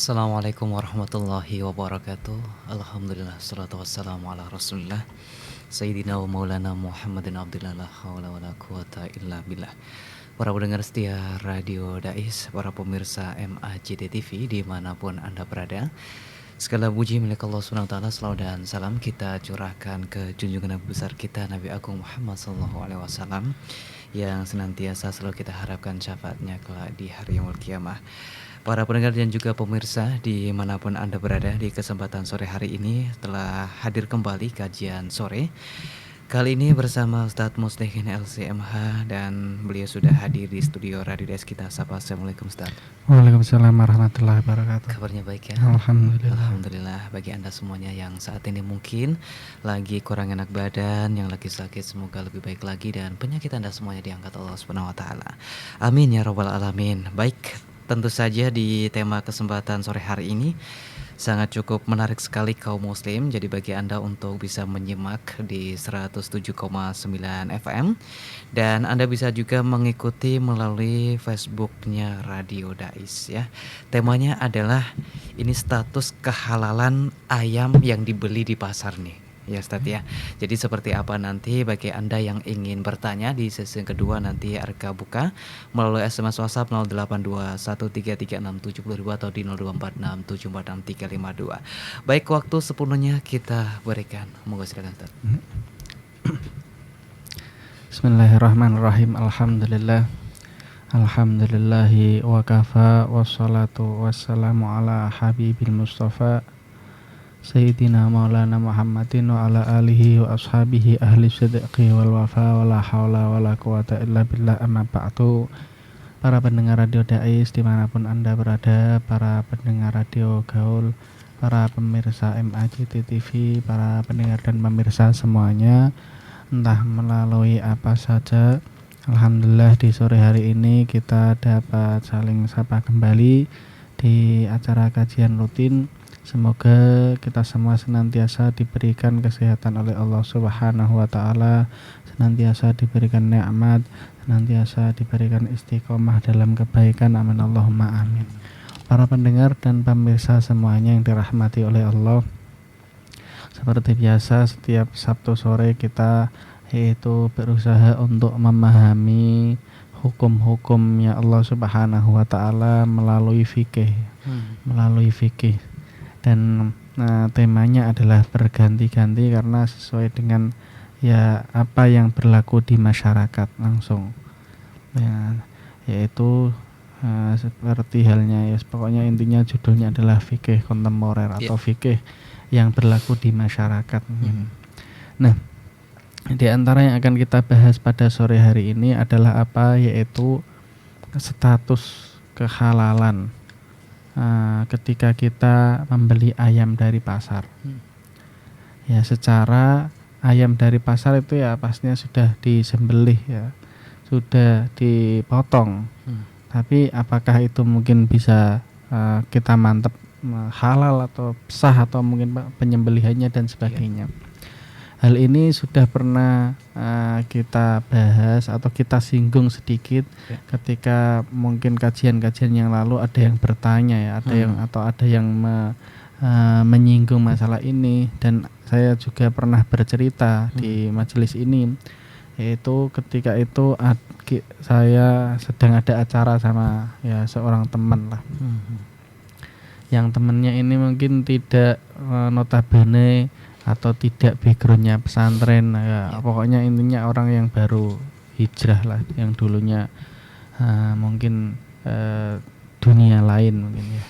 Assalamualaikum warahmatullahi wabarakatuh. Alhamdulillah, salatu wassalamu ala rasulillah Sayyidina wa maulana Muhammadin abdillah la hawla wa la quwata illa billah. Para pendengar setia Radio Dais, para pemirsa MAJD TV dimanapun Anda berada, segala puji milik Allah SWT, selawat dan salam kita curahkan ke junjungan Nabi besar kita Nabi Agung Muhammad SAW yang senantiasa selalu kita harapkan syafaatnya kelak di hari yaumul kiamah. Para pendengar dan juga pemirsa dimanapun Anda berada, di kesempatan sore hari ini telah hadir kembali kajian sore. Kali ini bersama Ustadz Muslihin LCMH, dan beliau sudah hadir di studio Radio Des kita. Sapa, Assalamualaikum Ustadz. Waalaikumsalam warahmatullahi wabarakatuh. Kabarnya baik ya? Alhamdulillah. Alhamdulillah. Bagi Anda semuanya yang saat ini mungkin lagi kurang enak badan, yang lagi sakit, semoga lebih baik lagi, dan penyakit Anda semuanya diangkat Allah Subhanahu wa taala. Amin ya rabbal alamin. Baik, tentu saja di tema kesempatan sore hari ini sangat cukup menarik sekali kaum muslim. Jadi bagi Anda untuk bisa menyimak di 107,9 FM, dan Anda bisa juga mengikuti melalui Facebooknya Radio Dais ya. Temanya adalah ini status kehalalan ayam yang dibeli di pasar nih ya Ustadz ya. Jadi seperti apa nanti bagi Anda yang ingin bertanya di sesi kedua, nanti RK buka melalui SMS WhatsApp 0821333670.000 atau di 0246746352. Baik, waktu sepenuhnya kita berikan. Monggo silakan Ustadz. Bismillahirrahmanirrahim. Alhamdulillah. Alhamdulillahi wa kafa wassalatu wassalamu ala habibil mustafa Sayyidina Maulana Muhammadin wa ala alihi wa ashabihi ahli sidqi wal wafa wa la hawla wa la quwata illa billah, amma ba'du. Para pendengar Radio Dais dimanapun Anda berada, para pendengar Radio Gaul, para pemirsa MAJT TV, para pendengar dan pemirsa semuanya, entah melalui apa saja, alhamdulillah di sore hari ini kita dapat saling sapa kembali di acara kajian rutin. Semoga kita semua senantiasa diberikan kesehatan oleh Allah Subhanahu wa taala, senantiasa diberikan nikmat, senantiasa diberikan istiqomah dalam kebaikan. Amin Allahumma amin. Para pendengar dan pemirsa semuanya yang dirahmati oleh Allah, seperti biasa setiap Sabtu sore kita yaitu berusaha untuk memahami hukum-hukumnya Allah Subhanahu wa taala melalui fikih. Dan temanya adalah berganti-ganti karena sesuai dengan ya apa yang berlaku di masyarakat langsung ya, yaitu seperti halnya ya, pokoknya intinya judulnya adalah fikih kontemporer atau fikih yang berlaku di masyarakat. Nah, di antara yang akan kita bahas pada sore hari ini adalah apa, yaitu status kehalalan ketika kita membeli ayam dari pasar. Ya, secara ayam dari pasar itu ya pastinya sudah disembelih ya, sudah dipotong. Tapi apakah itu mungkin bisa kita mantep halal atau sah, atau mungkin penyembelihannya dan sebagainya. Hal ini sudah pernah kita bahas atau kita singgung sedikit ketika mungkin kajian-kajian yang lalu. Ada yang bertanya ya, ada yang menyinggung masalah ini, dan saya juga pernah bercerita di majelis ini, yaitu ketika itu saya sedang ada acara sama ya seorang teman lah. Yang temannya ini mungkin tidak notabene atau tidak backgroundnya pesantren ya, pokoknya intinya orang yang baru hijrah lah, yang dulunya mungkin dunia lain mungkin ya.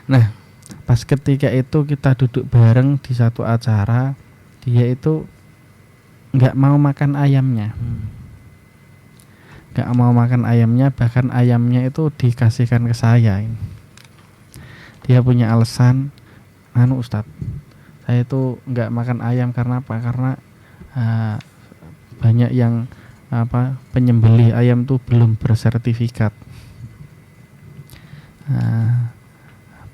Nah, pas ketika itu kita duduk bareng di satu acara, dia itu nggak mau makan ayamnya, bahkan ayamnya itu dikasihkan ke saya. Dia punya alasan, Ustadz, saya itu nggak makan ayam karena apa? Karena banyak yang penyembelih ayam tuh belum bersertifikat,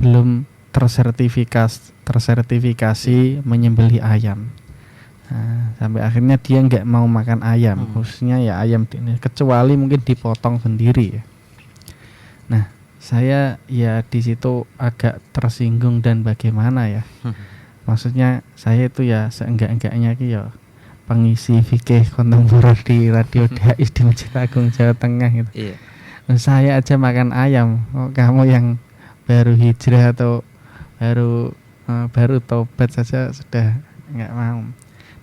belum tersertifikasi menyembelih ayam. Sampai akhirnya dia nggak mau makan ayam, khususnya ya ayam ini, kecuali mungkin dipotong sendiri ya. Nah, saya ya di situ agak tersinggung dan bagaimana ya. Maksudnya saya itu ya seenggak-enggaknya ki ya pengisi fikih kontemporer di Radio Dais di Masjid Agung Jawa Tengah gitu. Iya. Saya aja makan ayam, kamu yang baru hijrah atau baru tobat saja sudah nggak mau.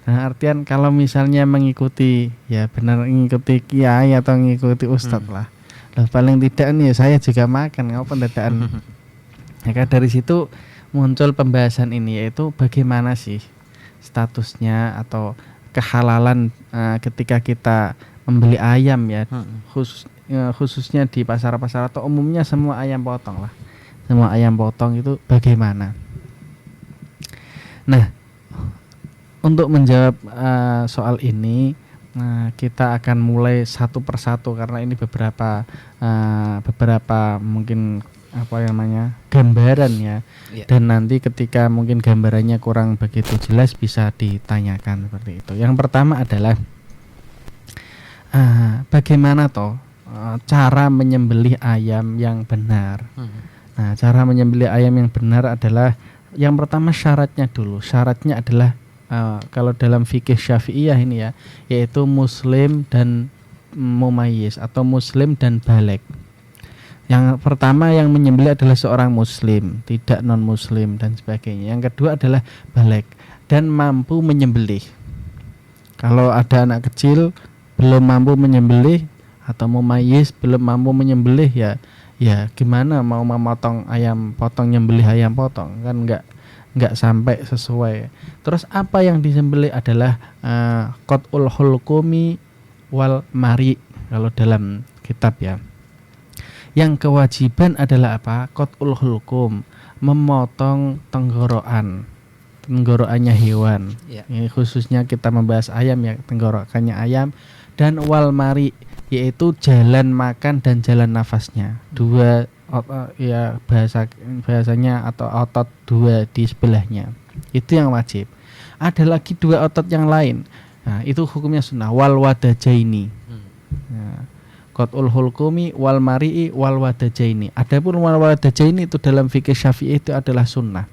Nah, artian kalau misalnya mengikuti ya benar mengikuti kiai atau mengikuti ustadz lah. Lah paling tidak nih saya juga makan ngapain dadaan. Maka dari situ muncul pembahasan ini, yaitu bagaimana sih statusnya atau kehalalan ketika kita membeli ayam ya, khususnya di pasar-pasar atau umumnya semua ayam potong lah. Semua ayam potong itu bagaimana? Nah, untuk menjawab soal ini kita akan mulai satu persatu karena ini beberapa mungkin apa namanya gambaran ya. Dan nanti ketika mungkin gambarannya kurang begitu jelas bisa ditanyakan seperti itu. Yang pertama adalah bagaimana cara menyembelih ayam yang benar. Nah, cara menyembelih ayam yang benar adalah yang pertama syaratnya dulu. Syaratnya adalah kalau dalam fikih Syafi'iyah ini ya, yaitu muslim dan mumayyiz atau muslim dan baligh. Yang pertama yang menyembelih adalah seorang muslim, tidak non muslim dan sebagainya. Yang kedua adalah baligh dan mampu menyembelih. Kalau ada anak kecil belum mampu menyembelih atau mumayyiz belum mampu menyembelih ya gimana mau memotong ayam potong, nyembelih ayam potong kan enggak sampai sesuai. Terus apa yang disembelih adalah qat'ul hulqumi wal mari kalau dalam kitab ya. Yang kewajiban adalah apa? Qat'ul hulqum, memotong tenggorokannya hewan. Ini khususnya kita membahas ayam ya, tenggorokannya ayam. Dan wal mari, yaitu jalan makan dan jalan nafasnya. Dua ya bahasanya atau otot dua di sebelahnya. Itu yang wajib. Ada lagi dua otot yang lain. Nah, itu hukumnya sunnah wal wadajaini. Qat'ul hulqumi wal mari'i wal wadajaini. Adapun wal wadajaini itu dalam fikih Syafi'i itu adalah sunnah.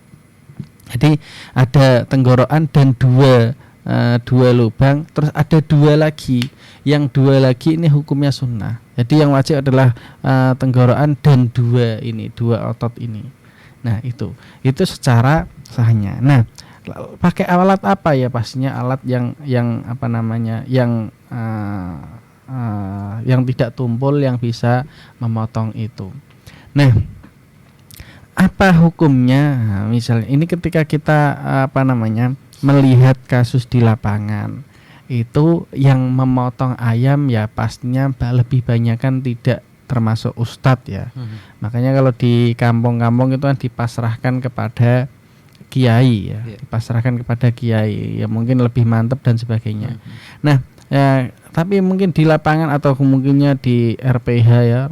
Jadi ada tenggorokan dan dua lubang, terus ada dua lagi. Yang dua lagi ini hukumnya sunnah. Jadi yang wajib adalah tenggorokan dan dua otot ini. Nah, itu secara sahnya. Nah, pakai alat apa ya? Pastinya alat yang apa namanya? Yang tidak tumpul, yang bisa memotong itu. Nah, apa hukumnya? Nah, misalnya ini ketika kita melihat kasus di lapangan, itu yang memotong ayam ya pastinya lebih banyak kan tidak termasuk ustadz ya. Makanya kalau di kampung-kampung itu kan dipasrahkan kepada kiai ya, dipasrahkan kepada kiai ya, mungkin lebih mantap dan sebagainya. Nah, ya, tapi mungkin di lapangan atau kemungkinnya di RPH ya,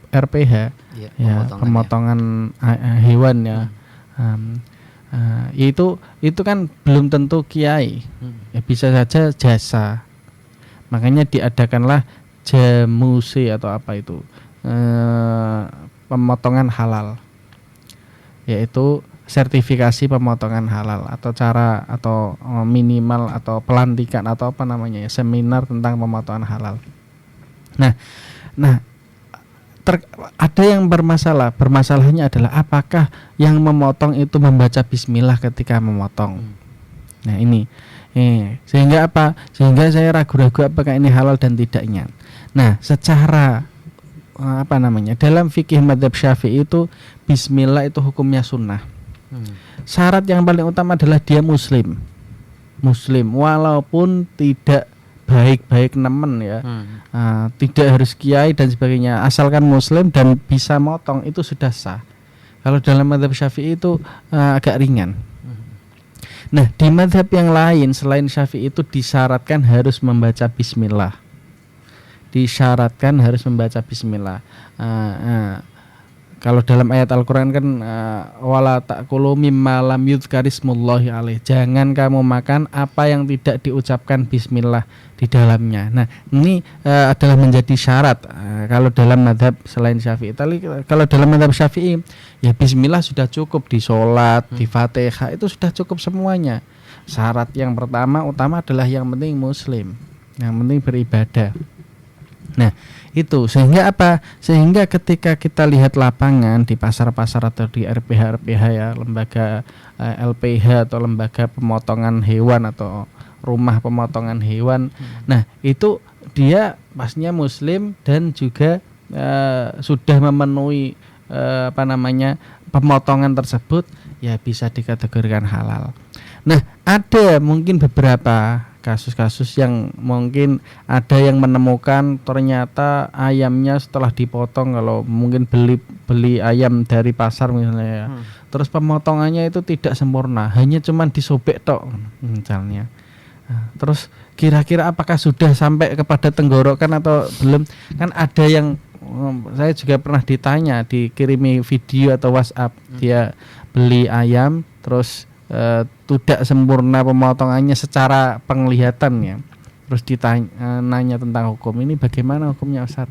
RPH ya, pemotongan hewan ya. Itu kan belum tentu kiai. Ya, bisa saja jasa. Makanya diadakanlah jamusi atau apa itu, pemotongan halal, yaitu sertifikasi pemotongan halal atau cara atau minimal atau pelantikan atau apa namanya ya, seminar tentang pemotongan halal. Nah ada yang permasalahannya adalah apakah yang memotong itu membaca bismillah ketika memotong. Nah ini sehingga saya ragu-ragu apakah ini halal dan tidaknya. Nah, secara dalam fikih madzhab Syafi'i itu bismillah itu hukumnya sunnah. Syarat yang paling utama adalah dia muslim walaupun tidak baik-baik nemen ya. Tidak harus kiai dan sebagainya, asalkan muslim dan bisa motong itu sudah sah. Kalau dalam madzhab Syafi'i itu agak ringan. Nah, di madzhab yang lain selain Syafi'i itu disyaratkan harus membaca bismillah. kalau dalam ayat Al-Qur'an kan wala ta'kulu mimma lam yudhkarismullahi alaih. Jangan kamu makan apa yang tidak diucapkan bismillah di dalamnya. Nah, ini adalah menjadi syarat kalau dalam mazhab selain Syafi'i. Kalau dalam mazhab Syafi'i ya bismillah sudah cukup di sholat, di Fatihah itu sudah cukup semuanya. Syarat yang utama adalah yang penting muslim, yang penting beribadah. Nah, itu sehingga apa? Sehingga ketika kita lihat lapangan di pasar-pasar atau di RPH ya, lembaga LPH atau lembaga pemotongan hewan atau rumah pemotongan hewan. Nah, itu dia pastinya muslim dan juga sudah memenuhi pemotongan tersebut ya bisa dikategorikan halal. Nah, ada mungkin beberapa kasus-kasus yang mungkin ada yang menemukan ternyata ayamnya setelah dipotong, kalau mungkin beli ayam dari pasar misalnya ya, terus pemotongannya itu tidak sempurna, hanya cuman disobek tok misalnya. Terus kira-kira apakah sudah sampai kepada tenggorokan atau belum? Kan ada yang saya juga pernah ditanya, dikirimi video atau WhatsApp, dia beli ayam terus tidak sempurna pemotongannya secara penglihatannya, terus nanya tentang hukum ini, bagaimana hukumnya Ustaz?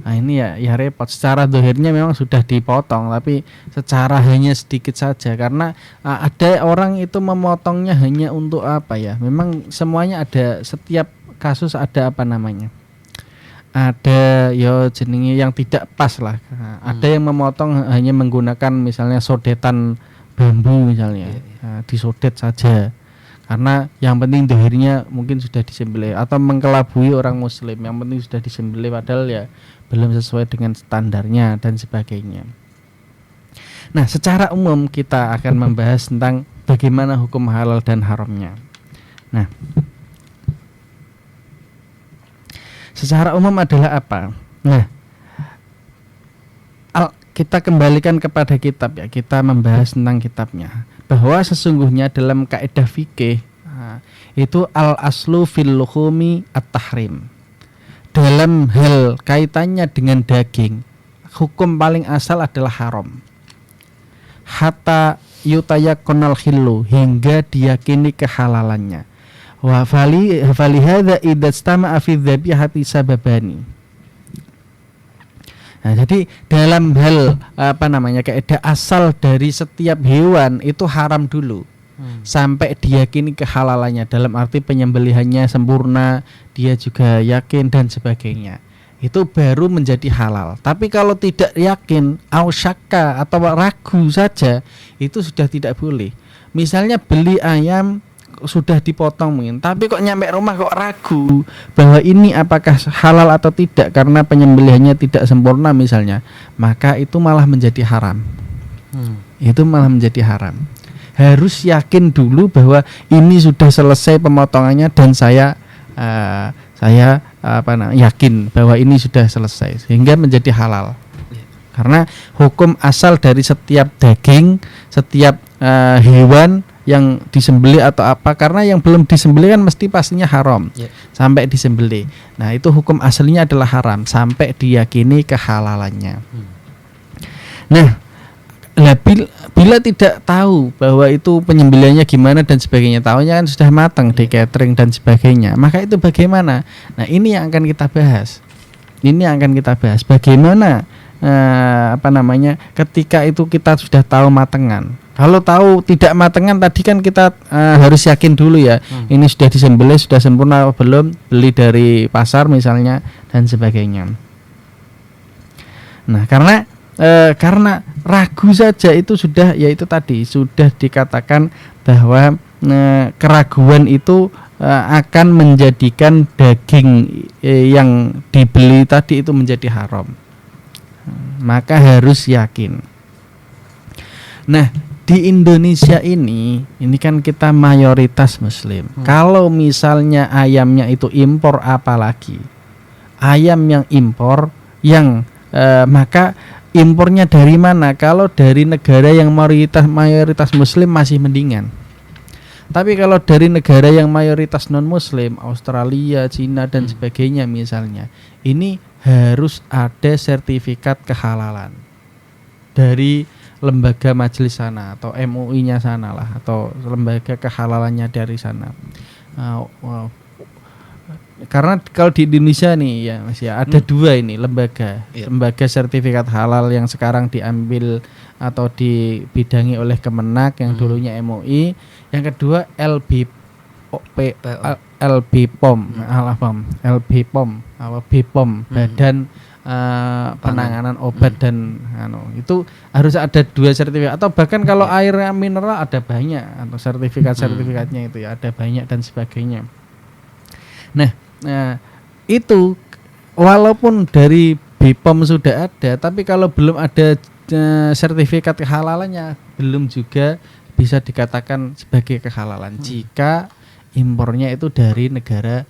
Nah ini ya repot. Secara dohirnya memang sudah dipotong, tapi secara hanya sedikit saja, karena ada orang itu memotongnya hanya untuk apa ya, memang semuanya ada, setiap kasus ada ada jenenge yang tidak pas lah. Ada yang memotong hanya menggunakan misalnya sodetan bambu misalnya, disodet saja karena yang penting dohirnya mungkin sudah disembelih, atau mengkelabui orang muslim, yang penting sudah disembelih padahal ya belum sesuai dengan standarnya dan sebagainya. Nah, secara umum kita akan membahas tentang bagaimana hukum halal dan haramnya. Nah, secara umum adalah apa? Nah, kita kembalikan kepada kitab ya, kita membahas tentang kitabnya, bahwa sesungguhnya dalam kaidah fikih itu al aslu fil luhumi at-tahrim. Dalam hal kaitannya dengan daging, hukum paling asal adalah haram. Hatta yutayaqqanal khillu, hingga diyakini kehalalannya. Wa fali hadza idastama'a fi dzabihati sababani. Nah, jadi dalam hal kaidah asal dari setiap hewan itu haram dulu sampai diyakini kehalalannya, dalam arti penyembelihannya sempurna, dia juga yakin dan sebagainya, itu baru menjadi halal. Tapi kalau tidak yakin, ausyaka atau ragu saja, itu sudah tidak boleh. Misalnya beli ayam sudah dipotong mungkin, tapi kok nyampe rumah kok ragu bahwa ini apakah halal atau tidak karena penyembelihannya tidak sempurna misalnya, maka itu malah menjadi haram. Itu malah menjadi haram. Harus yakin dulu bahwa ini sudah selesai pemotongannya dan saya yakin bahwa ini sudah selesai sehingga menjadi halal. Karena hukum asal dari setiap daging, setiap hewan yang disembelih atau apa, karena yang belum disembelih kan mesti pastinya haram sampai disembelih. Nah, itu hukum aslinya adalah haram sampai diyakini kehalalannya. Nah, bila tidak tahu bahwa itu penyembelihannya gimana dan sebagainya, tahunya kan sudah matang di catering dan sebagainya, maka itu bagaimana? Nah, ini yang akan kita bahas. Bagaimana ketika itu kita sudah tahu matengan. Kalau tahu tidak matengan tadi kan kita harus yakin dulu ya, ini sudah disembelih, sudah sempurna atau belum, beli dari pasar misalnya dan sebagainya. Nah, karena ragu saja itu sudah, yaitu tadi sudah dikatakan bahwa keraguan itu akan menjadikan daging yang dibeli tadi itu menjadi haram. Maka harus yakin. Nah, di Indonesia ini kan kita mayoritas muslim. Kalau misalnya ayamnya itu impor, apalagi ayam yang impor yang maka impornya dari mana? Kalau dari negara yang mayoritas muslim masih mendingan. Tapi kalau dari negara yang mayoritas non muslim, Australia, Cina dan sebagainya misalnya, ini harus ada sertifikat kehalalan dari lembaga majelis sana atau MUI-nya sana lah, atau lembaga kehalalannya dari sana. Karena kalau di Indonesia nih ya Mas ya, ada dua ini lembaga, lembaga sertifikat halal yang sekarang diambil atau dibidangi oleh Kemenak yang dulunya MUI, yang kedua BPOM, Badan Penanganan Obat dan itu harus ada dua sertifikat, atau bahkan kalau air mineral ada banyak, atau sertifikatnya itu ya ada banyak dan sebagainya. Nah, itu walaupun dari BPOM sudah ada, tapi kalau belum ada sertifikat kehalalannya, belum juga bisa dikatakan sebagai kehalalan jika impornya itu dari negara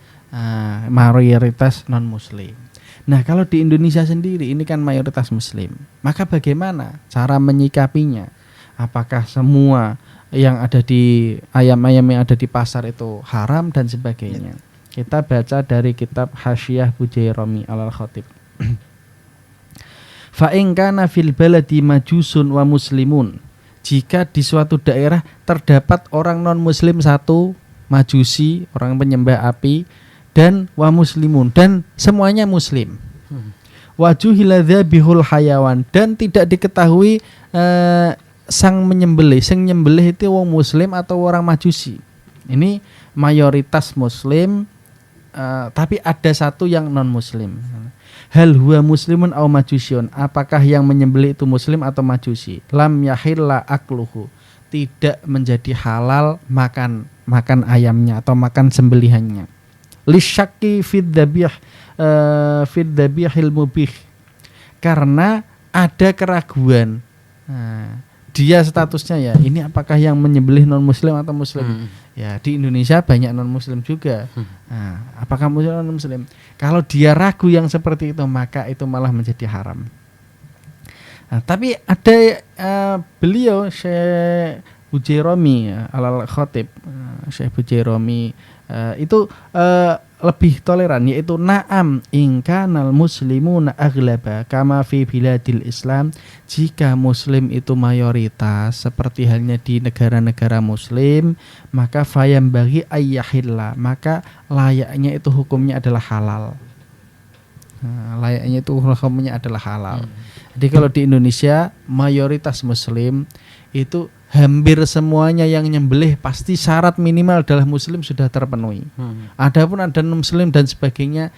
mayoritas non muslim. Nah, kalau di Indonesia sendiri ini kan mayoritas muslim, maka bagaimana cara menyikapinya? Apakah semua yang ada di ayam-ayam yang ada di pasar itu haram dan sebagainya? Kita baca dari kitab Hasyiyah Bujairami alal Khatib. Fa in kana fil baladi majusun wa muslimun. Jika di suatu daerah terdapat orang non muslim satu, majusi, orang penyembah api, dan wa muslimun, dan semuanya muslim. Wajuhila dzabihul hayawan, dan tidak diketahui sang menyembelih itu wong muslim atau orang majusi. Ini mayoritas muslim, tapi ada satu yang non muslim. Hal huwa muslimun aw majusyun, apakah yang menyembelih itu muslim atau majusi? Lam yahilla akluhu, tidak menjadi halal makan ayamnya atau makan sembelihannya. Lisyaki fid dzabihil mubih, karena ada keraguan. Dia statusnya ya, ini apakah yang menyembelih non muslim atau muslim? Ya, di Indonesia banyak non muslim juga. Apakah muslim atau non muslim? Kalau dia ragu yang seperti itu, maka itu malah menjadi haram. Tapi ada beliau Syekh Bujairami alal Khatib, Syekh Bujairami itu lebih toleran, yaitu na'am ingkanal muslimuna aghlaba kama fi biladil Islam, jika muslim itu mayoritas seperti halnya di negara-negara muslim, maka fayam bagi ayyahillah, maka layaknya itu hukumnya adalah halal. Layaknya itu hukumnya adalah halal. Jadi kalau di Indonesia mayoritas muslim itu hampir semuanya yang nyembelih pasti syarat minimal adalah muslim sudah terpenuhi. Adapun ada non muslim dan sebagainya,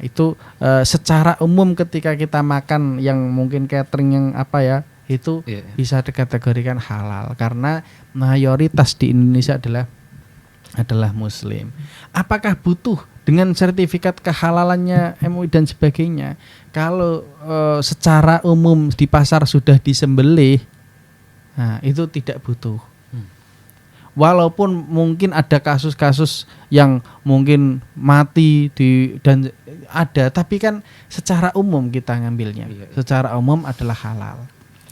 itu secara umum ketika kita makan yang mungkin catering yang apa ya, itu bisa dikategorikan halal karena mayoritas di Indonesia adalah muslim. Apakah butuh dengan sertifikat kehalalannya MUI dan sebagainya? Kalau secara umum di pasar sudah disembelih, itu tidak butuh. Walaupun mungkin ada kasus-kasus yang mungkin mati dan ada, tapi kan secara umum kita ngambilnya. Secara umum adalah halal.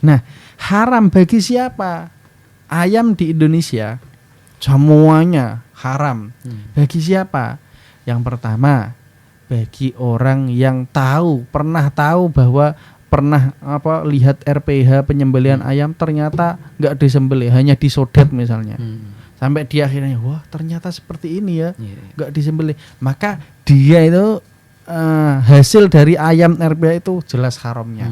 Nah, haram bagi siapa? Ayam di Indonesia semuanya haram. Bagi siapa? Yang pertama, bagi orang yang pernah tahu bahwa lihat RPH penyembelihan ayam, ternyata nggak disembelih, hanya disodet misalnya. Sampai dia akhirnya, wah ternyata seperti ini ya, nggak disembelih. Maka dia itu hasil dari ayam RPH itu jelas haramnya.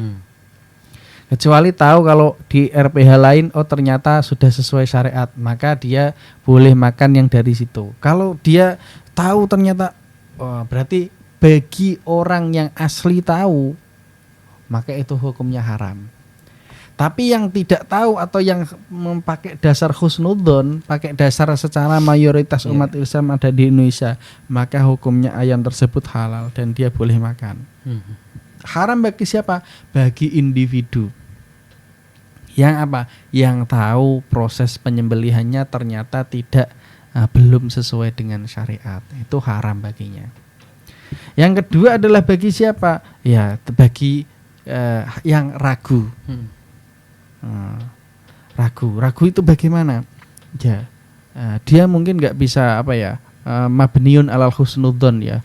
Kecuali tahu kalau di RPH lain, oh ternyata sudah sesuai syariat, maka dia boleh makan yang dari situ. Kalau dia tahu ternyata, berarti bagi orang yang asli tahu, maka itu hukumnya haram. Tapi yang tidak tahu atau yang memakai dasar husnudzon, pakai dasar secara mayoritas umat Islam ada di Indonesia, maka hukumnya ayam tersebut halal dan dia boleh makan. Haram bagi siapa? Bagi individu yang yang tahu proses penyembelihannya ternyata belum sesuai dengan syariat, itu haram baginya. Yang kedua adalah bagi siapa? Ya, bagi yang ragu. Ragu itu bagaimana? Ya, dia mungkin nggak bisa mabniun alal husnudzon ya.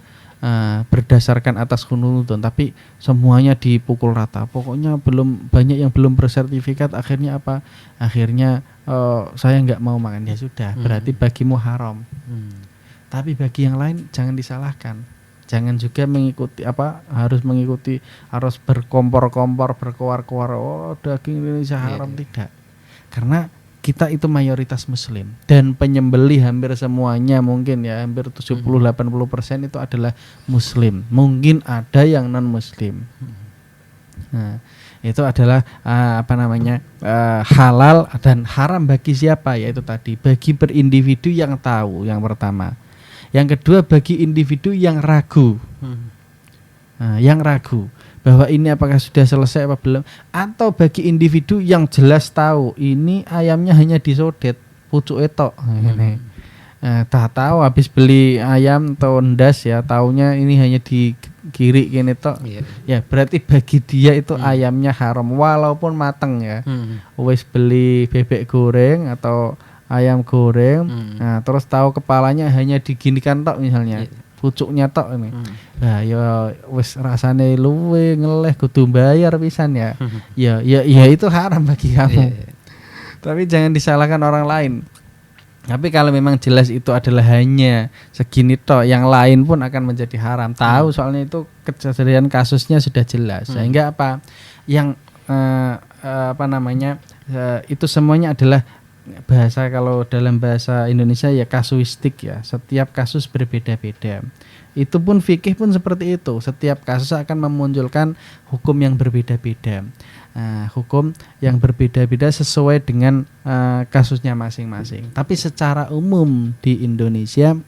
berdasarkan atas hunudun, tapi semuanya dipukul rata. Pokoknya banyak yang belum bersertifikat, akhirnya apa? Akhirnya saya nggak mau makan, ya sudah, berarti bagimu haram. Tapi bagi yang lain jangan disalahkan. Jangan juga mengikuti harus berkompor-kompor, berkoar-koar, oh daging Indonesia haram, tidak. Karena kita itu mayoritas muslim dan penyembelih hampir semuanya, mungkin ya hampir 70-80% itu adalah muslim. Mungkin ada yang non muslim. Nah, itu adalah halal dan haram bagi siapa? Yaitu tadi bagi berindividu yang tahu, yang pertama. Yang kedua bagi individu yang ragu. Yang ragu bahwa ini apakah sudah selesai apa belum, atau bagi individu yang jelas tahu ini ayamnya hanya disodet pucuk etok. Tahu habis beli ayam atau ndas, ya taunya ini hanya dikiri gini tok. Ya berarti bagi dia itu ayamnya haram walaupun mateng ya. Wis beli bebek goreng atau ayam goreng, nah terus tahu kepalanya hanya diginikan tok misalnya, pucuknya tok ini. Nah ya wis rasane luwe ngeleh kudu bayar pisan ya. Ya itu haram bagi kamu. Tapi jangan disalahkan orang lain. Tapi kalau memang jelas itu adalah hanya segini tok, yang lain pun akan menjadi haram. Tahu soalnya itu kejadian kasusnya sudah jelas. Sehingga apa? Yang itu semuanya adalah bahasa, kalau dalam bahasa Indonesia ya kasuistik ya. Setiap kasus berbeda-beda. Itu pun fikih pun seperti itu. Setiap kasus akan memunculkan hukum yang berbeda-beda. Hukum yang berbeda-beda sesuai dengan kasusnya masing-masing. Tapi secara umum di Indonesia,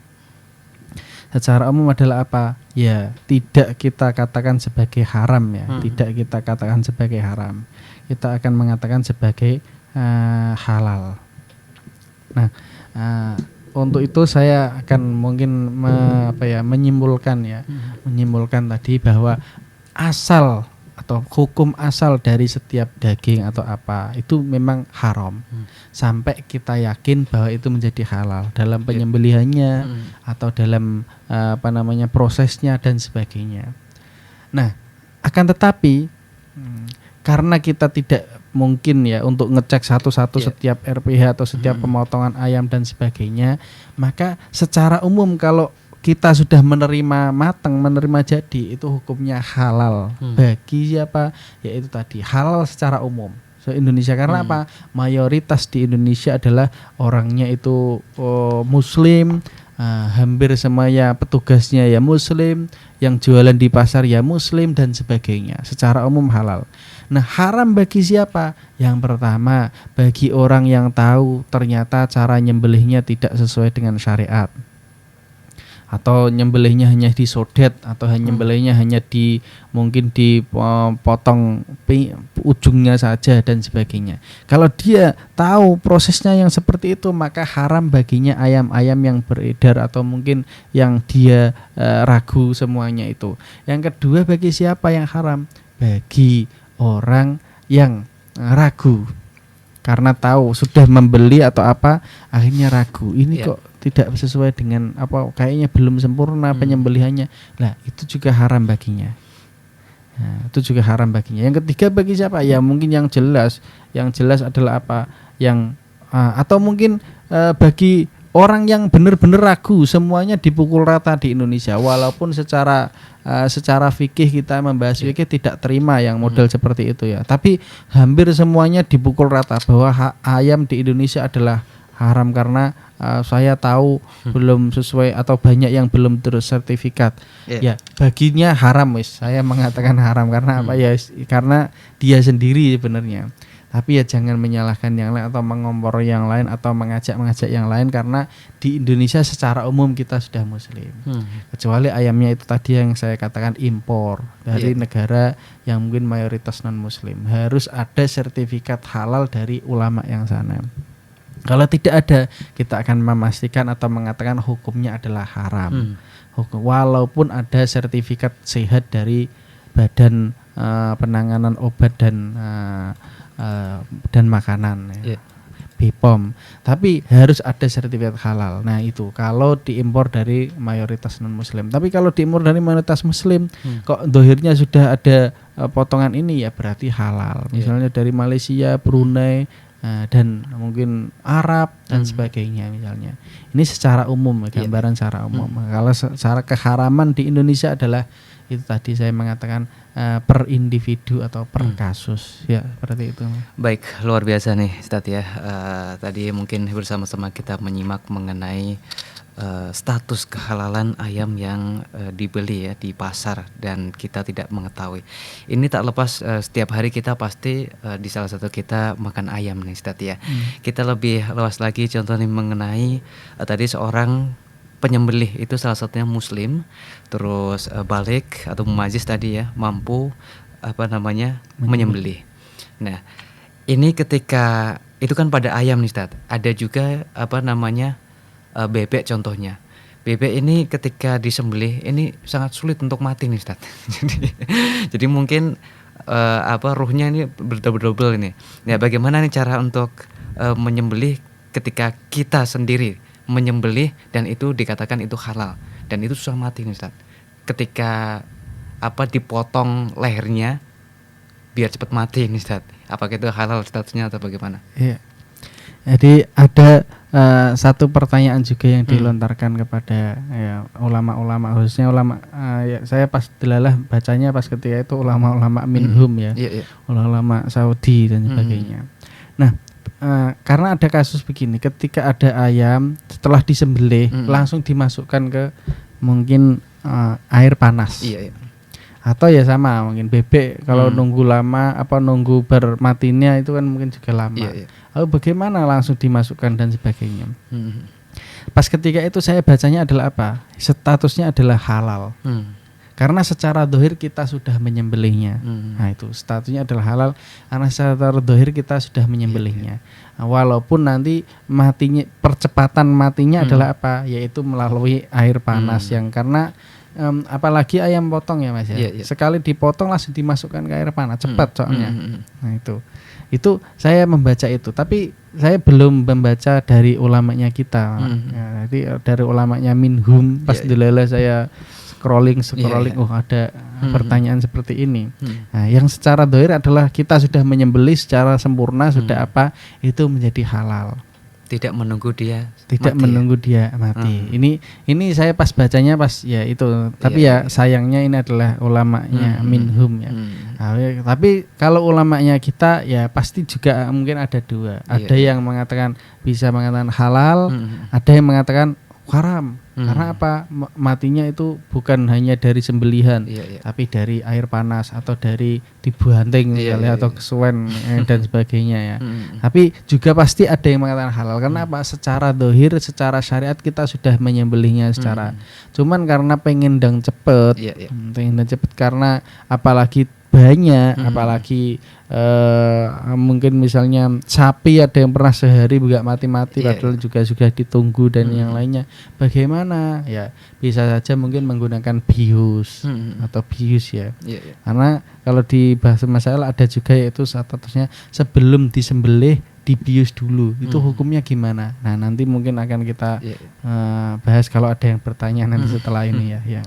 secara umum adalah apa? Ya tidak kita katakan sebagai haram ya. Tidak kita katakan sebagai haram. Kita akan mengatakan sebagai halal. Nah, untuk itu saya akan mungkin menyimpulkan tadi bahwa asal atau hukum asal dari setiap daging atau apa itu memang haram sampai kita yakin bahwa itu menjadi halal dalam penyembelihannya atau dalam prosesnya dan sebagainya. Nah, akan tetapi karena kita tidak mungkin ya untuk ngecek satu-satu setiap RPH atau setiap pemotongan ayam dan sebagainya, maka secara umum kalau kita sudah menerima matang, menerima jadi, itu hukumnya halal bagi siapa? Yaitu tadi halal secara umum se-Indonesia. Karena apa? Mayoritas di Indonesia adalah orangnya itu muslim, hampir semuanya petugasnya ya muslim, yang jualan di pasar ya muslim dan sebagainya. Secara umum halal. Nah, haram bagi siapa? Yang pertama, bagi orang yang tahu ternyata cara nyembelihnya tidak sesuai dengan syariat, atau nyembelihnya hanya disodet, atau nyembelihnya hanya mungkin dipotong ujungnya saja dan sebagainya. Kalau dia tahu prosesnya yang seperti itu, maka haram baginya ayam-ayam yang beredar atau mungkin yang dia ragu semuanya itu. Yang kedua, bagi siapa yang haram? Bagi orang yang ragu karena tahu sudah membeli atau apa, akhirnya ragu, ini kok tidak sesuai dengan apa, kayaknya belum sempurna penyembelihannya. Nah, itu juga haram baginya. Nah, itu juga haram baginya. Yang ketiga, bagi siapa? Ya mungkin yang jelas adalah apa? Yang atau mungkin bagi orang yang benar-benar ragu, semuanya dipukul rata di Indonesia. Walaupun secara fikih kita membahas fikih tidak terima yang model seperti itu ya. Tapi hampir semuanya dipukul rata bahwa ayam di Indonesia adalah haram karena saya tahu belum sesuai atau banyak yang belum tersertifikat. Ya, baginya haram wis. Saya mengatakan haram karena apa ya? Karena dia sendiri sebenarnya. Tapi ya jangan menyalahkan yang lain atau mengompor yang lain atau mengajak yang lain, karena di Indonesia secara umum kita sudah muslim. Kecuali ayamnya itu tadi yang saya katakan impor dari negara yang mungkin mayoritas non muslim. Harus ada sertifikat halal dari ulama yang sana. Kalau tidak ada, kita akan memastikan atau mengatakan hukumnya adalah haram. Walaupun ada sertifikat sehat dari Badan Penanganan Obat dan makanan ya. BPOM, tapi harus ada sertifikat halal. Nah itu kalau diimpor dari mayoritas non muslim. Tapi kalau diimpor dari mayoritas muslim kok dohirnya sudah ada potongan ini, ya berarti halal. Misalnya dari Malaysia, Brunei, dan mungkin Arab dan sebagainya misalnya. Ini secara umum, gambaran secara umum. Kalau secara keharaman di Indonesia adalah itu tadi saya mengatakan per individu atau per kasus, ya seperti itu. Baik, luar biasa nih Ustadz ya. Tadi mungkin bersama-sama kita menyimak mengenai status kehalalan ayam yang dibeli ya di pasar dan kita tidak mengetahui. Ini tak lepas setiap hari kita pasti di salah satu kita makan ayam nih Ustadz ya. Kita lebih luas lagi contohnya mengenai tadi seorang penyembelih itu salah satunya muslim, terus balik atau mumajis tadi ya, mampu menyembelih. Nah, ini ketika itu kan pada ayam nih Ustadz, ada juga bebek contohnya. Bebek ini ketika disembelih ini sangat sulit untuk mati nih Ustadz. jadi mungkin ruhnya ini berdobel-dobel ini. Ya bagaimana nih cara untuk menyembelih ketika kita sendiri menyembelih dan itu dikatakan itu halal dan itu susah mati nih Ustadz. Ketika dipotong lehernya biar cepat mati nih Ustadz. Apakah itu halal statusnya atau bagaimana? Iya. Jadi ada satu pertanyaan juga yang dilontarkan kepada ulama-ulama, khususnya ulama saya pas delalah bacanya pas ketika itu ulama-ulama minhum ya, ulama Saudi dan sebagainya. Nah, karena ada kasus begini, ketika ada ayam setelah disembelih langsung dimasukkan ke mungkin air panas. Atau ya sama mungkin bebek kalau nunggu lama nunggu bermatinya itu kan mungkin juga lama. Lalu bagaimana langsung dimasukkan dan sebagainya. Pas ketika itu saya bacanya adalah statusnya adalah halal. Karena secara dohir kita sudah menyembelihnya. Nah itu statusnya adalah halal karena secara dohir kita sudah menyembelihnya. Walaupun nanti percepatan matinya adalah yaitu melalui air panas yang karena apalagi ayam potong ya Mas ya. Sekali dipotong langsung dimasukkan ke air panas, cepat soalnya. Nah itu saya membaca itu, tapi saya belum membaca dari ulamanya kita. Jadi dari ulamanya minhum pas dilala saya scrolling ada pertanyaan seperti ini. Nah, yang secara dohir adalah kita sudah menyembelih secara sempurna, sudah itu menjadi halal. Tidak menunggu dia mati. Ini saya pas bacanya pas ya itu. Tapi sayangnya ini adalah ulamanya minhum ya. Nah, tapi kalau ulamanya kita ya pasti juga mungkin ada dua. Ada yang mengatakan bisa mengatakan halal, ada yang mengatakan haram. Karena matinya itu bukan hanya dari sembelihan, tapi dari air panas atau dari dibanting atau kesuwen dan sebagainya ya. Tapi juga pasti ada yang mengatakan halal. Karena secara dohir, secara syariat kita sudah menyembelihnya secara. Cuman karena pengen dan cepet, karena apalagi banyak, apalagi mungkin misalnya sapi ada yang pernah sehari juga mati-mati padahal juga sudah ditunggu dan yang lainnya. Bagaimana? Ya bisa saja mungkin menggunakan bius atau bius ya. Karena kalau di bahasa masalah ada juga yaitu statusnya sebelum disembelih dibius dulu. Itu hukumnya gimana? Nah, nanti mungkin akan kita bahas kalau ada yang bertanya nanti setelah ini ya.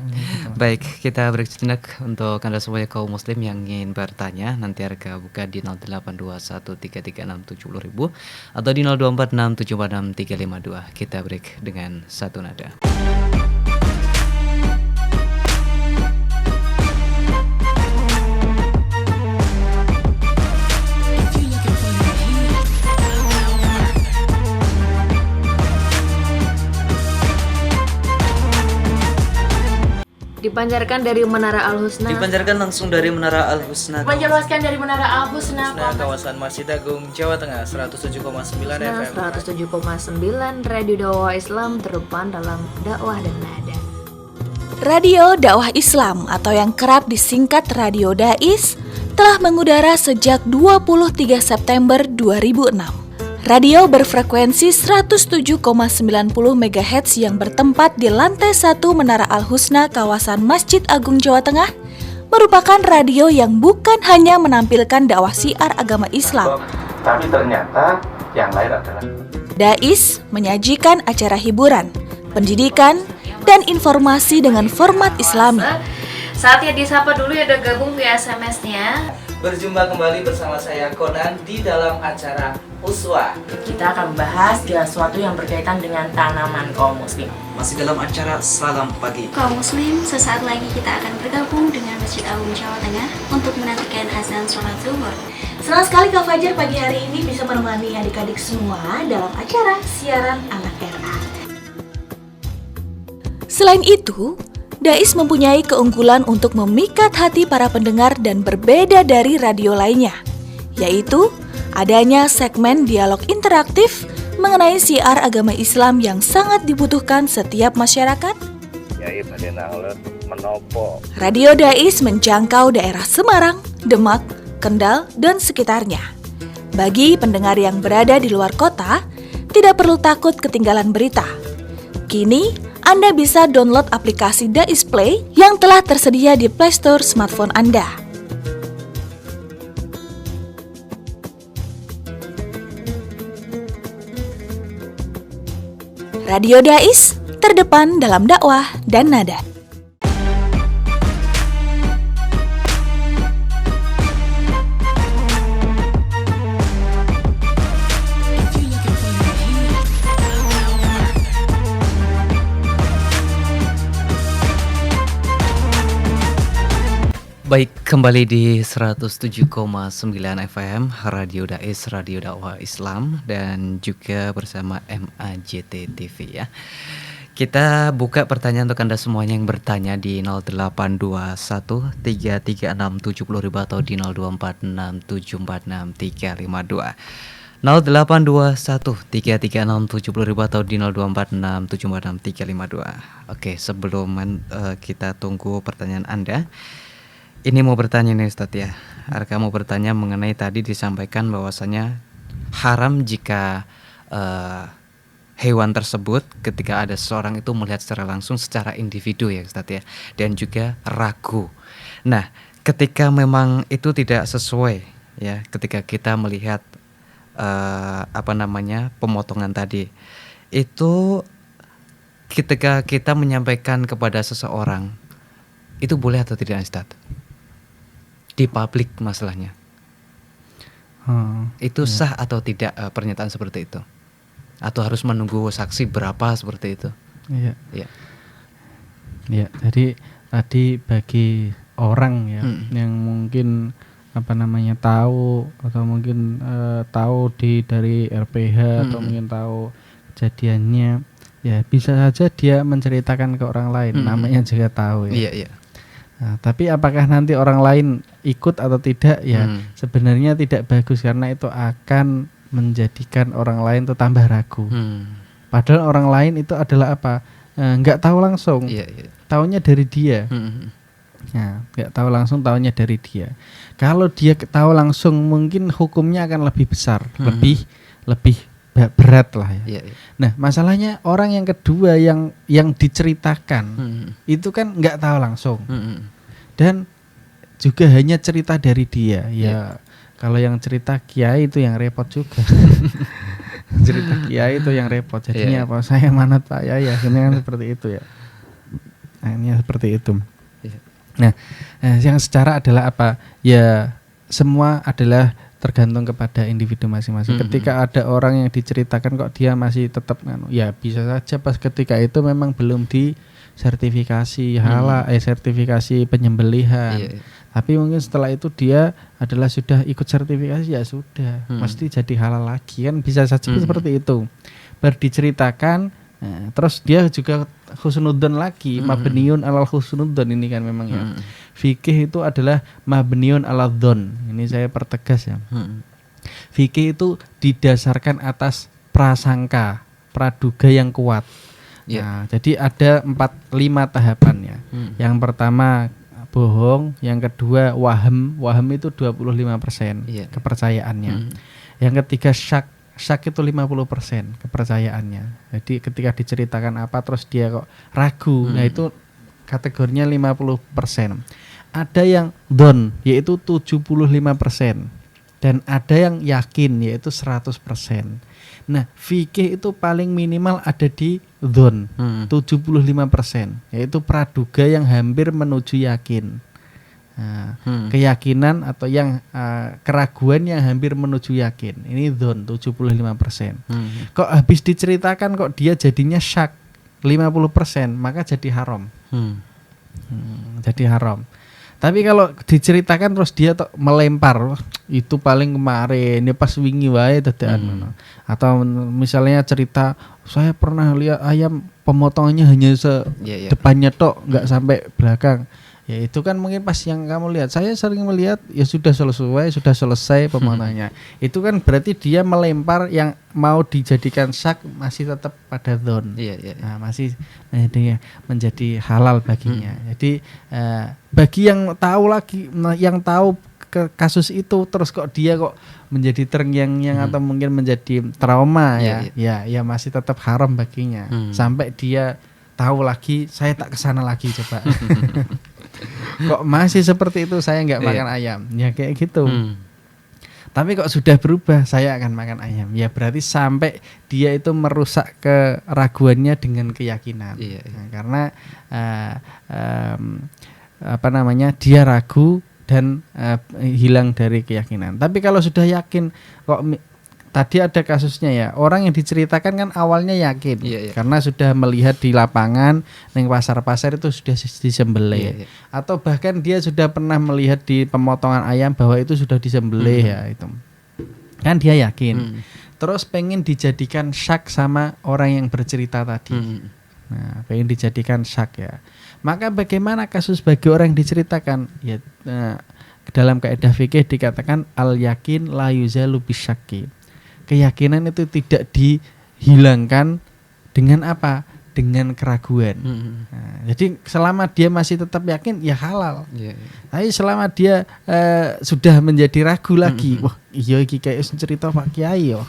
Baik, kita break sejenak untuk Anda semua kaum muslim yang ingin bertanya. Nanti harga buka di 082133670000 atau di 0246746352. Kita break dengan satu nada. Dipancarkan dari Menara Al-Husna. Dipancarkan langsung dari Menara Al-Husna. Dipancarkan dari Menara Al-Husna. Kawasan Masjid Agung, Jawa Tengah, 107,9 FM. 107,9 Radio Dakwah Islam terdepan dalam dakwah dan nada. Radio Dakwah Islam atau yang kerap disingkat Radio Dais telah mengudara sejak 23 September 2006. Radio berfrekuensi 107,90 MHz yang bertempat di lantai 1 Menara Al-Husna kawasan Masjid Agung Jawa Tengah merupakan radio yang bukan hanya menampilkan dakwah syiar agama Islam, Tapi ternyata yang lain adalah Dais menyajikan acara hiburan, pendidikan, dan informasi dengan format Islami. Saatnya disapa dulu ya, udah gabung via SMS-nya. Berjumpa kembali bersama saya Conan di dalam acara Uswah. Kita akan membahas segala sesuatu yang berkaitan dengan tanaman kaum muslim. Masih dalam acara Salam Pagi. Kaum muslim, sesaat lagi kita akan bergabung dengan Masjid Agung Jawa Tengah untuk menantikan azan sholat zuhur. Senang sekali Kak Fajar pagi hari ini bisa menemani adik-adik semua dalam acara siaran anak RA. Selain itu, Dais mempunyai keunggulan untuk memikat hati para pendengar dan berbeda dari radio lainnya, yaitu adanya segmen dialog interaktif mengenai syiar agama Islam yang sangat dibutuhkan setiap masyarakat. Radio Dais menjangkau daerah Semarang, Demak, Kendal, dan sekitarnya. Bagi pendengar yang berada di luar kota, tidak perlu takut ketinggalan berita. Kini, Anda bisa download aplikasi Dais Play yang telah tersedia di Play Store smartphone Anda. Radio Dais, terdepan dalam dakwah dan nada. Baik, kembali di 107,9 FM Radio Dais, Radio Dakwah Islam, dan juga bersama MAJT TV ya. Kita buka pertanyaan untuk Anda semuanya yang bertanya di 0821 336 70.000 atau di 0246 746 352. 0821 336 70.000 atau di 0246 746 352. Oke, sebelum kita tunggu pertanyaan Anda, ini mau bertanya nih Ustadz ya. Arka mau bertanya mengenai tadi disampaikan bahwasanya haram jika hewan tersebut ketika ada seseorang itu melihat secara langsung secara individu ya Ustadz ya, dan juga ragu. Nah, ketika memang itu tidak sesuai ya, ketika kita melihat pemotongan tadi, itu ketika kita menyampaikan kepada seseorang, itu boleh atau tidak Ustadz? Di publik masalahnya. Itu sah atau tidak pernyataan seperti itu? Atau harus menunggu saksi berapa seperti itu? Iya. Iya. Ya, jadi tadi bagi orang ya yang mungkin tahu atau mungkin tahu dari RPH atau mungkin tahu kejadiannya, ya bisa saja dia menceritakan ke orang lain, namanya juga tahu ya. Iya, iya. Nah, tapi apakah nanti orang lain ikut atau tidak ya sebenarnya tidak bagus, karena itu akan menjadikan orang lain itu tambah ragu. Padahal orang lain itu adalah apa? Nggak tahu langsung, taunya dari dia. Nah, nggak tahu langsung, taunya dari dia. Kalau dia tahu langsung mungkin hukumnya akan lebih besar, lebih berat lah ya. Nah, masalahnya orang yang kedua yang diceritakan itu kan nggak tahu langsung dan juga hanya cerita dari dia ya. Kalau yang cerita kiai itu yang repot juga. Cerita kiai itu yang repot. Jadinya apa? Saya manut Pak Yai, ini kan seperti itu ya. Nah, ini seperti itu. Nah, yang secara adalah apa? Ya semua adalah tergantung kepada individu masing-masing. Ketika ada orang yang diceritakan kok dia masih tetap ya bisa saja pas ketika itu memang belum disertifikasi halal, sertifikasi penyembelihan. Tapi mungkin setelah itu dia adalah sudah ikut sertifikasi, ya sudah pasti jadi halal lagi, kan bisa saja seperti itu. Berdiceritakan, terus dia juga husnudzon lagi, mabniun alal husnudzon ini kan memang ya. Fikih itu adalah mabniun alal dzon. Ini saya pertegas ya. Fikih itu didasarkan atas prasangka, praduga yang kuat. Nah, jadi ada 5 tahapannya. Yang pertama bohong, yang kedua waham itu 25% kepercayaannya. Yang ketiga syak itu 50% kepercayaannya. Jadi ketika diceritakan apa terus dia kok ragu, nah itu kategorinya 50%. Ada yang don, yaitu 75%. dan ada yang yakin yaitu 100%. Nah, fikih itu paling minimal ada di dzon 75%, yaitu praduga yang hampir menuju yakin. Nah, keyakinan atau yang keraguan yang hampir menuju yakin. Ini dzon 75%. Kok habis diceritakan kok dia jadinya syak 50%, maka jadi haram. Jadi haram. Tapi kalau diceritakan terus dia melempar, itu paling kemarin, ini pas wingi wae dadakan. Atau misalnya cerita, saya pernah lihat ayam pemotongannya hanya depannya tok, nggak sampai belakang. Ya itu kan mungkin pas yang kamu lihat. Saya sering melihat ya sudah selesai pemotongannya. Itu kan berarti dia melempar yang mau dijadikan syak masih tetap pada dzon. Nah, masih menjadi halal baginya. Jadi bagi yang tahu ke kasus itu terus kok dia kok menjadi terngiang-ngiang atau mungkin menjadi trauma ya masih tetap haram baginya. Sampai dia tahu lagi, saya tak kesana lagi coba. Kok masih seperti itu, saya nggak makan ayam, ya kayak gitu. Tapi kok sudah berubah, saya akan makan ayam, ya berarti sampai dia itu merusak keraguannya dengan keyakinan. Nah, karena dia ragu dan hilang dari keyakinan. Tapi kalau sudah yakin, kok tadi ada kasusnya ya, orang yang diceritakan kan awalnya yakin karena sudah melihat di lapangan, neng pasar-pasar itu sudah disembelih, atau bahkan dia sudah pernah melihat di pemotongan ayam bahwa itu sudah disembelih ya itu, kan dia yakin. Terus pengen dijadikan syak sama orang yang bercerita tadi. Nah, pengen dijadikan syak ya. Maka bagaimana kasus bagi orang yang diceritakan? Ya, dalam kaidah fikih dikatakan al yakin la yuzalu bisyakki. Keyakinan itu tidak dihilangkan dengan apa? Dengan keraguan. Nah, jadi selama dia masih tetap yakin ya halal. Tapi selama dia sudah menjadi ragu lagi, wah iya iki kayak cerita Pak Kiai yo.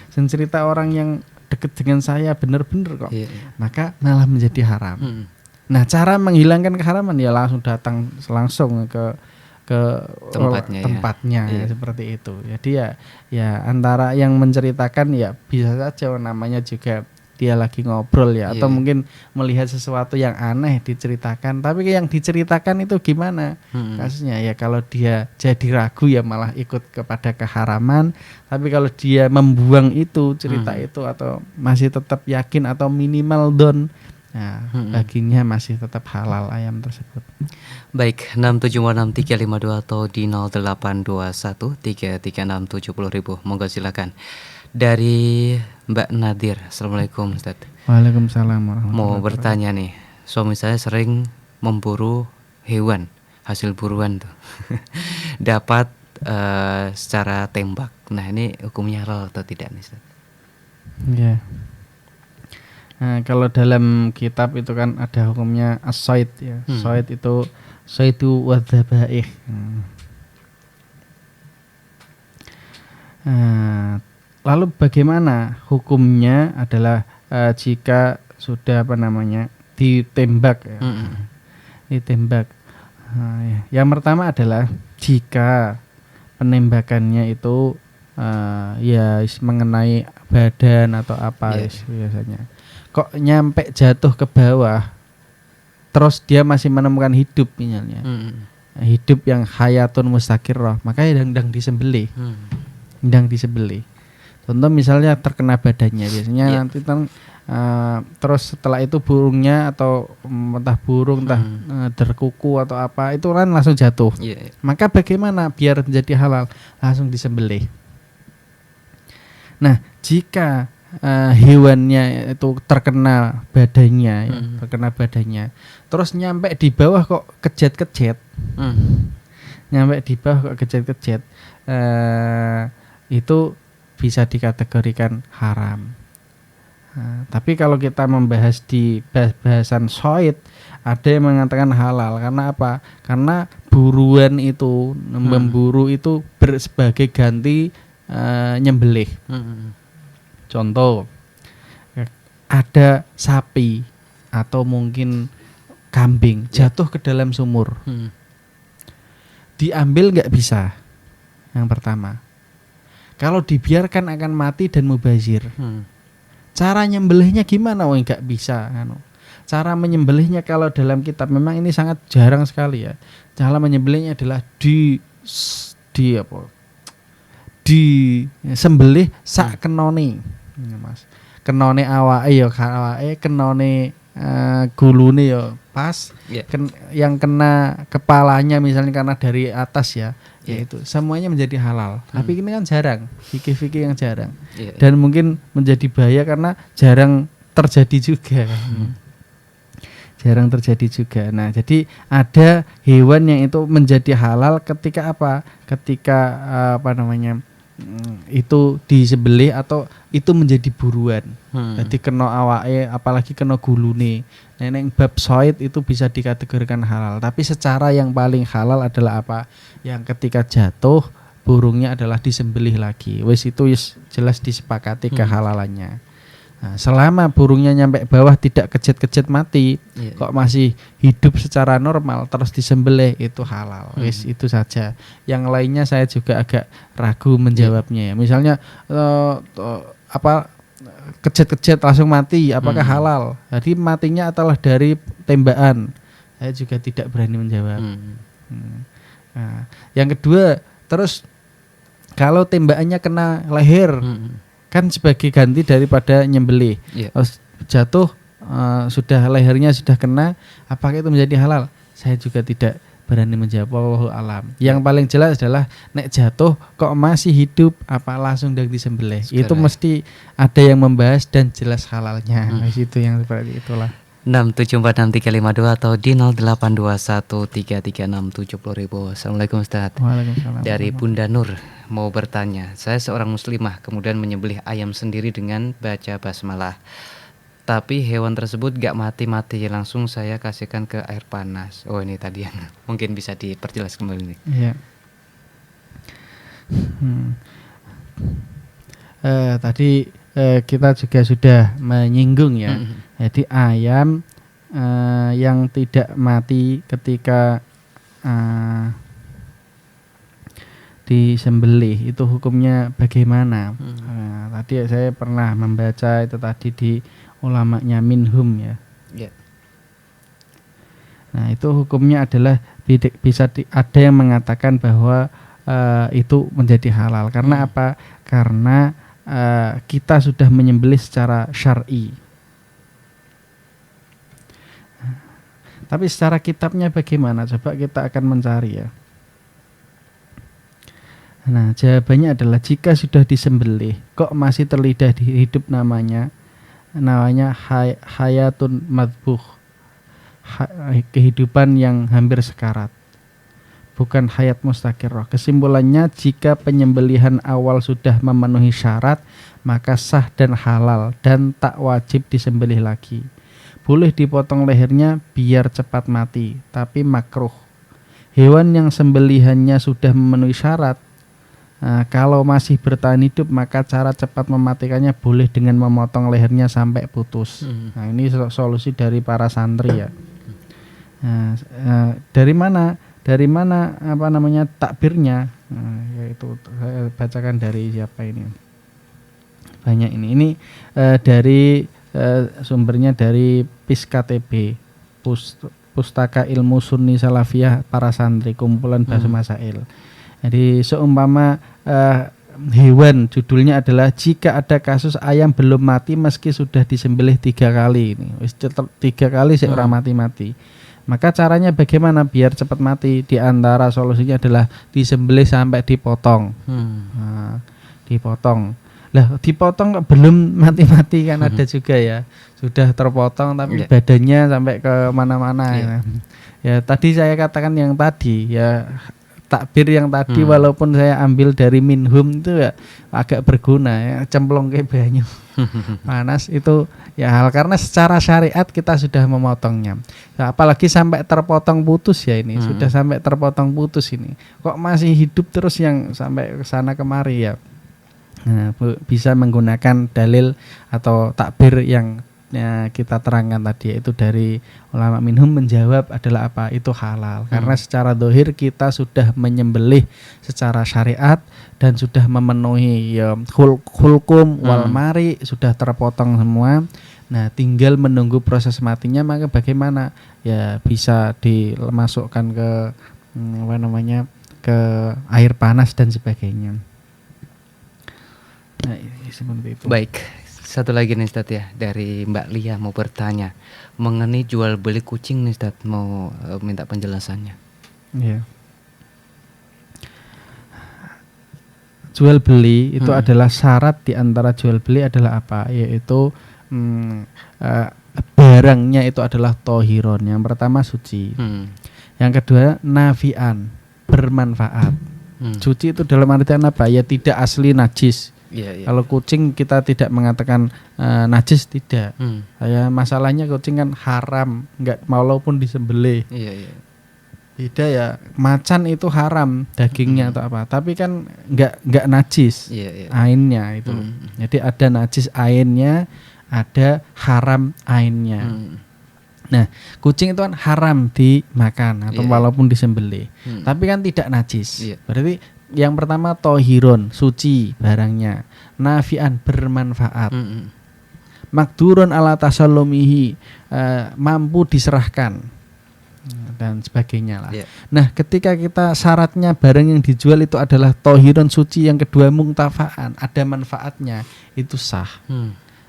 Cerita orang yang dekat dengan saya benar-benar kok. Maka malah menjadi haram. Nah, cara menghilangkan keharaman ya langsung datang langsung ke tempatnya ya, seperti itu. Jadi ya antara yang menceritakan ya bisa saja namanya juga dia lagi ngobrol ya, atau mungkin melihat sesuatu yang aneh diceritakan. Tapi yang diceritakan itu gimana kasusnya ya, kalau dia jadi ragu ya malah ikut kepada keharaman. Tapi kalau dia membuang itu cerita itu atau masih tetap yakin atau minimal dzon, nah, baginya masih tetap halal ayam tersebut. Baik, 6756352 atau di 082133670000. Monggo silakan. Dari Mbak Nadir. Assalamualaikum Ustaz. Waalaikumsalam warahmatullahi wabarakatuh. Mau bertanya nih, suami saya sering memburu hewan, hasil buruan tuh. Dapat secara tembak. Nah, ini hukumnya halal atau tidak nih Ustaz? Ya. Nah, kalau dalam kitab itu kan ada hukumnya as-sayd ya. Sayd itu saydu wadzabaih. Lalu bagaimana hukumnya adalah jika sudah ditembak ya. Ditembak. Yang pertama adalah jika penembakannya itu ya mengenai badan atau apa biasanya. Kok nyampe jatuh ke bawah, terus dia masih menemukan hidup misalnya, hidup yang hayatun mustaqirrah, maka ndang disembelih, ndang disembelih. Contoh misalnya terkena badannya, biasanya nanti terus setelah itu burungnya atau entah burung entah terkuku atau apa itu kan langsung jatuh. Maka bagaimana biar menjadi halal? Langsung disembelih. Nah, jika hewannya itu terkena badannya, terkena badannya, terus nyampe di bawah kok kejet-kejet, nyampe di bawah kok kejet-kejet, itu bisa dikategorikan haram. Tapi kalau kita membahas di bahasan soid, ada yang mengatakan halal. Karena apa? Karena buruan itu, memburu itu sebagai ganti nyembelih. Contoh, ada sapi atau mungkin kambing jatuh ke dalam sumur, diambil nggak bisa. Yang pertama. Kalau dibiarkan akan mati dan mubazir. Cara nyembelihnya gimana? Oh, enggak bisa Cara menyembelihnya kalau dalam kitab memang ini sangat jarang sekali ya. Cara menyembelihnya adalah disembelih sak kenone. Mas. Kenone awake ya awake, kenone gulune ya pas. Yang kena kepalanya misalnya karena dari atas ya. Yaitu semuanya menjadi halal. Tapi ini kan jarang, fikih-fikih yang jarang. Dan mungkin menjadi bahaya karena jarang terjadi juga. Jarang terjadi juga. Nah, jadi ada hewan yang itu menjadi halal ketika apa? Ketika itu disembelih atau itu menjadi buruan. Jadi kena awake, apalagi kena gulune. Neneng bab soid itu bisa dikategorikan halal. Tapi secara yang paling halal adalah apa? Yang ketika jatuh burungnya adalah disembelih lagi. Wis itu jelas disepakati kehalalannya. Nah, selama burungnya nyampe bawah tidak kejet-kejet mati, kok masih hidup secara normal terus disembelih itu halal. Wis itu saja. Yang lainnya saya juga agak ragu menjawabnya ya. Misalnya kejet-kejet langsung mati, apakah halal? Jadi matinya adalah dari tembakan. Saya juga tidak berani menjawab. Nah, yang kedua, terus kalau tembakannya kena leher, kan sebagai ganti daripada nyembelih. Terus jatuh sudah lehernya sudah kena, apakah itu menjadi halal? Saya juga tidak berani menjawab, wallahu alam. Yang paling jelas adalah nek jatuh kok masih hidup apa langsung dari disembelih. Itu mesti ada yang membahas dan jelas halalnya. Itu yang seperti itulah. 6746352 atau di 082133670000. Assalamualaikum Ustaz. Waalaikumsalam. Dari Bunda Nur mau bertanya, saya seorang muslimah kemudian menyembelih ayam sendiri dengan baca basmalah. Tapi hewan tersebut gak mati-mati, langsung saya kasihkan ke air panas. Oh, ini tadi yang mungkin bisa diperjelas kembali nih. Iya. Tadi kita juga sudah menyinggung ya. Jadi ayam yang tidak mati ketika disembelih itu hukumnya bagaimana? Tadi saya pernah membaca itu tadi di ulamanya Minhum ya. Nah, itu hukumnya adalah ada yang mengatakan bahwa itu menjadi halal. Karena apa? Karena kita sudah menyembelih secara syar'i. Tapi secara kitabnya bagaimana? Coba kita akan mencari ya. Nah, jawabannya adalah jika sudah disembelih, kok masih terlidah di hidup namanya hayatun madbuh, kehidupan yang hampir sekarat, bukan hayat mustaqirrah. Kesimpulannya, jika penyembelihan awal sudah memenuhi syarat, maka sah dan halal dan tak wajib disembelih lagi. Boleh dipotong lehernya biar cepat mati, tapi makruh. Hewan yang sembelihannya sudah memenuhi syarat, kalau masih bertahan hidup, maka cara cepat mematikannya boleh dengan memotong lehernya sampai putus. Nah, ini solusi dari para santri ya. Dari mana takbirnya? Yaitu saya bacakan dari siapa ini? Banyak ini dari sumbernya dari PISKTB, Pustaka Ilmu Sunni Salafiyah para santri, kumpulan bahasa masail. Jadi seumpama hewan, judulnya adalah jika ada kasus ayam belum mati meski sudah disembelih 3 kali. Ini 3 kali seorang mati-mati. Maka caranya bagaimana biar cepat mati? Di antara solusinya adalah disembelih sampai dipotong. Dipotong. Lah, dipotong belum mati-mati kan ada juga ya. Sudah terpotong tapi badannya sampai ke mana-mana ya. Tadi saya katakan yang tadi ya, takbir yang tadi walaupun saya ambil dari Minhum itu ya agak berguna ya, cemplong ke banyu panas itu ya hal, karena secara syariat kita sudah memotongnya. Nah, apalagi sampai terpotong putus ya ini, sudah sampai terpotong putus ini. Kok masih hidup terus yang sampai ke sana kemari ya. Nah, bisa menggunakan dalil atau takbir yang kita terangkan tadi, yaitu dari ulama minhum menjawab adalah apa? Itu halal. Karena secara dohir kita sudah menyembelih secara syariat dan sudah memenuhi ya hulkum wal mari, sudah terpotong semua. Nah, tinggal menunggu proses matinya, maka bagaimana? Ya bisa dimasukkan ke ke air panas dan sebagainya. Nah, seperti itu. Baik, satu lagi nih Ustadz ya, dari Mbak Lia mau bertanya mengenai jual beli kucing nih Ustadz, mau minta penjelasannya. Iya. Jual beli itu adalah syarat di antara jual beli adalah apa? Yaitu barangnya itu adalah tohiron. Yang pertama suci. Yang kedua nafian, bermanfaat. Suci itu dalam artian apa? Ya tidak asli najis. Kalau kucing kita tidak mengatakan najis, tidak. Ya, masalahnya kucing kan haram, enggak walaupun disembelih. Beda ya, macan itu haram dagingnya atau apa, tapi kan enggak najis. Ainnya itu. Jadi ada najis ainnya, ada haram ainnya. Nah, kucing itu kan haram dimakan atau walaupun disembelih. Tapi kan tidak najis. Berarti yang pertama tohiron, suci barangnya. Nafian, bermanfaat. Makdurun ala tasallumihi, mampu diserahkan dan sebagainya lah. Nah, ketika kita syaratnya barang yang dijual itu adalah tohiron, suci, yang kedua muntafaan, ada manfaatnya, itu sah.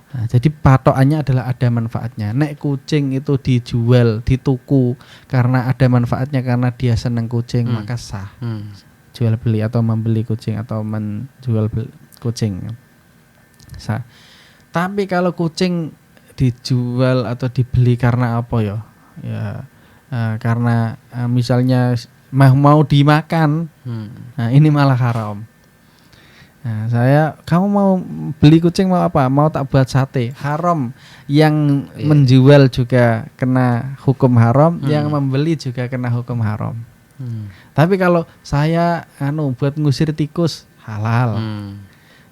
Nah, jadi patokannya adalah ada manfaatnya. Nek kucing itu dijual, dituku karena ada manfaatnya, karena dia senang kucing, maka sah. Jual beli atau membeli kucing atau menjual kucing sah. Tapi kalau kucing dijual atau dibeli karena apa ya? Karena misalnya mau dimakan, nah ini malah haram. Nah, kamu mau beli kucing mau apa? Mau tak buat sate? Haram. Yang menjual juga kena hukum haram, yang membeli juga kena hukum haram. Tapi kalau saya buat ngusir tikus, halal.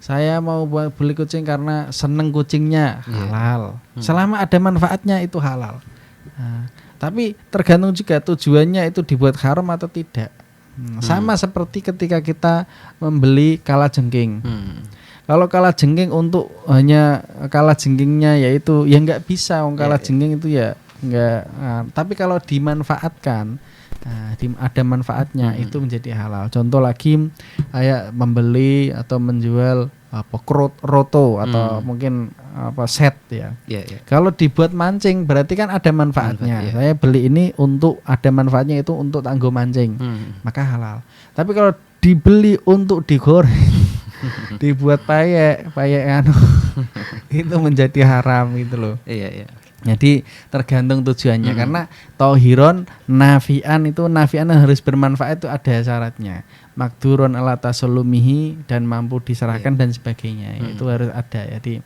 Saya mau buat beli kucing karena seneng kucingnya, halal. Selama ada manfaatnya itu halal. Nah, tapi tergantung juga tujuannya itu dibuat haram atau tidak. Sama seperti ketika kita membeli kalajengking. Kalau kalajengking untuk hanya kalajengkingnya yaitu ya nggak bisa, kalajengking itu ya nggak. Tapi kalau dimanfaatkan, ada manfaatnya, itu menjadi halal. Contoh lagi kayak membeli atau menjual roto atau mungkin set ya. Kalau dibuat mancing berarti kan ada manfaatnya. Saya beli ini untuk ada manfaatnya, itu untuk tangguh mancing, maka halal. Tapi kalau dibeli untuk digoreng, dibuat payek itu menjadi haram gitu loh. Jadi tergantung tujuannya, karena tohiron nafian itu harus bermanfaat, itu ada syaratnya. Makdurun ala tasallumihi, dan mampu diserahkan dan sebagainya, itu harus ada. Jadi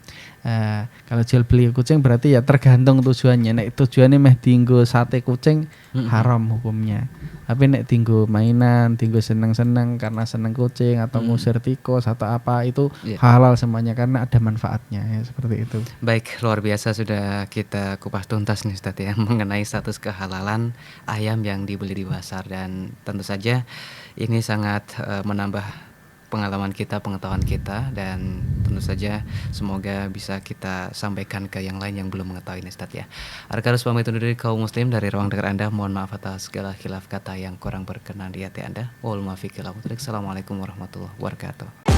kalau jual beli kucing berarti ya tergantung tujuannya. Nek tujuannya meh tinggo sate kucing, haram hukumnya. Tapi nek tinggo mainan, tinggo seneng-seneng karena seneng kucing atau ngusir tikus atau apa, itu halal semuanya karena ada manfaatnya, ya, seperti itu. Baik, luar biasa sudah kita kupas tuntas nih Ustadz ya mengenai status kehalalan ayam yang dibeli di pasar, dan tentu saja ini sangat menambah pengalaman kita, pengetahuan kita, dan tentu saja semoga bisa kita sampaikan ke yang lain yang belum mengetahui ini Ustadz ya. Arkarus pamit undur diri kaum muslim dari ruang dengar Anda. Mohon maaf atas segala khilaf kata yang kurang berkenan di hati Anda. Assalamualaikum warahmatullahi wabarakatuh.